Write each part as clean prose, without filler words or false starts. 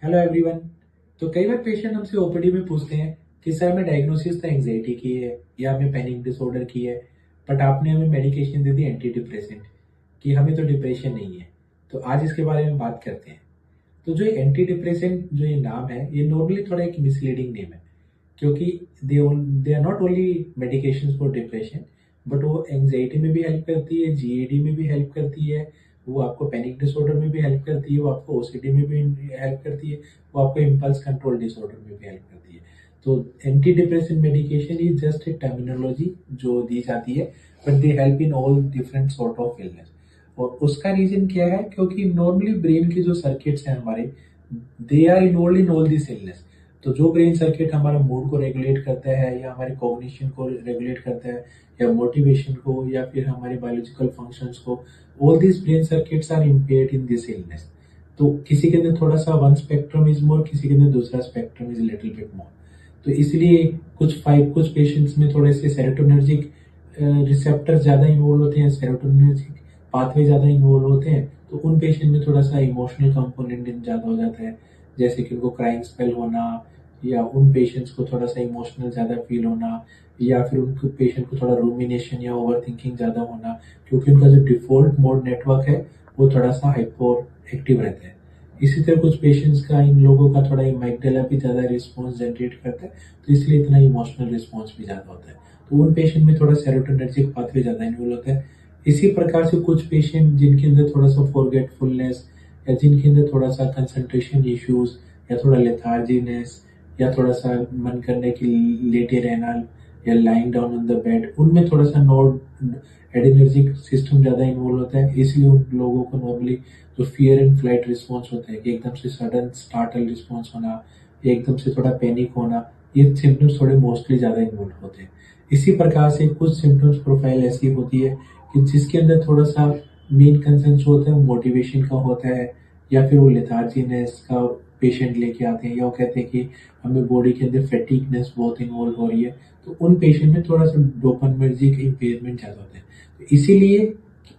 Hello everyone. तो कई बार patient हमसे ओपीडी में पूछते हैं कि सर हमें डायग्नोसिस तो एंजाइटी की है या हमें पैनिक डिसऑर्डर की है, बट आपने हमें मेडिकेशन दे दी एंटी डिप्रेसेंट कि हमें तो डिप्रेशन नहीं है। तो आज इसके बारे में बात करते हैं। तो जो एंटी डिप्रेसेंट जो ये नाम है, ये नॉर्मली थोड़ा एक मिसलीडिंग नेम है, क्योंकि they are not only medication for depression, but वो एंजाइटी में भी हेल्प करती है, जीएडी में भी हेल्प करती है, वो आपको पैनिक डिसऑर्डर में भी हेल्प करती है, वो आपको ओसीडी में भी हेल्प करती है, वो आपको इम्पल्स कंट्रोल डिसऑर्डर में भी हेल्प करती है। तो anti depression medication is just a terminology जो दी जाती है, but they help in all different sort of illness. और उसका रीजन क्या है? क्योंकि नॉर्मली ब्रेन के जो सर्किट्स हैं हमारे, they are involve in all this illness. तो जो ब्रेन सर्किट हमारा मूड को रेगुलेट करता है या हमारे कॉग्निशन को रेगुलेट करता है या मोटिवेशन को या फिर हमारे बायोलॉजिकल फंक्शंस को, all this brain circuits are impaired in this illness. तो किसी के अंदर थोड़ा सा वन स्पेक्ट्रम इज मोर, किसी के अंदर दूसरा spectrum is little bit more. तो इसलिए कुछ पेशेंट्स में थोड़े से सेरोटोनर्जिक रिसेप्टर ज्यादा इन्वॉल्व होते हैं, सेरोटोनर्जिक पाथवे ज्यादा इन्वॉल्व होते हैं। तो उन पेशेंट में थोड़ा सा इमोशनल कंपोनेंट ज्यादा हो जाता है, जैसे कि उनको क्राइंग स्पेल होना, या उन पेशेंट्स को थोड़ा सा इमोशनल ज़्यादा फील होना, या फिर उनको पेशेंट को थोड़ा रूमिनेशन या ओवर थिंकिंग ज़्यादा होना, क्योंकि उनका जो डिफॉल्ट मोड नेटवर्क है वो थोड़ा सा हाइपर एक्टिव रहता है। इसी तरह कुछ पेशेंट्स का, इन लोगों का थोड़ा अमिगडाला भी ज़्यादा रिस्पॉन्स जनरेट करता है, तो इसलिए इतना इमोशनल रिस्पॉन्स भी ज़्यादा होता है। तो उन पेशेंट में थोड़ा सेरोटोनर्जिक पाथवे ज़्यादा इन्वॉल्व होता है। इसी प्रकार से कुछ पेशेंट जिनके अंदर थोड़ा सा फॉरगेटफुलनेस या जिनके अंदर थोड़ा सा कंसंट्रेशन इश्यूज या थोड़ा लेथार्जीनेस या थोड़ा सा मन करने की लेटे रहना या lying down on the bed, उनमें थोड़ा सा नोड एडिनर्जिक सिस्टम ज़्यादा इन्वॉल्व होता है। इसलिए उन लोगों को नॉर्मली जो फियर एंड फ्लाइट रिस्पॉन्स होता है कि एकदम से सडन स्टार्टल रिस्पॉन्स होना या एकदम से थोड़ा पैनिक होना, ये सिम्टम्स थोड़े मोस्टली ज़्यादा इन्वॉल्व होते हैं। इसी प्रकार से कुछ सिम्टम्स प्रोफाइल ऐसी होती है कि जिसके अंदर थोड़ा सा मेन कंसर्न होता है मोटिवेशन का होता है, या फिर वो लेथार्जीनेस का पेशेंट लेके आते हैं, या वो कहते हैं कि हमें बॉडी के अंदर फैटिगनेस बहुत इन्वॉल्व हो रही है। तो उन पेशेंट में थोड़ा सा डोपामिनर्जिक इम्पेयरमेंट ज़्यादा होता है। तो इसीलिए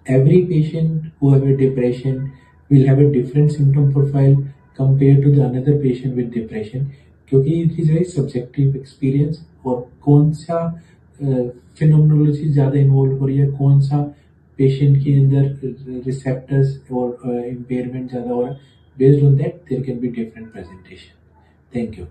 every patient who have a depression will have a different symptom profile compared to the another patient with depression, क्योंकि it is very subjective experience. और कौन सा फिनोमिनोलॉजी ज़्यादा इन्वॉल्व हो रही है, कौन सा पेशेंट के अंदर रिसेप्टर्स और इम्पेयरमेंट ज़्यादा हो रहा है, based on that there can be different presentation. Thank you.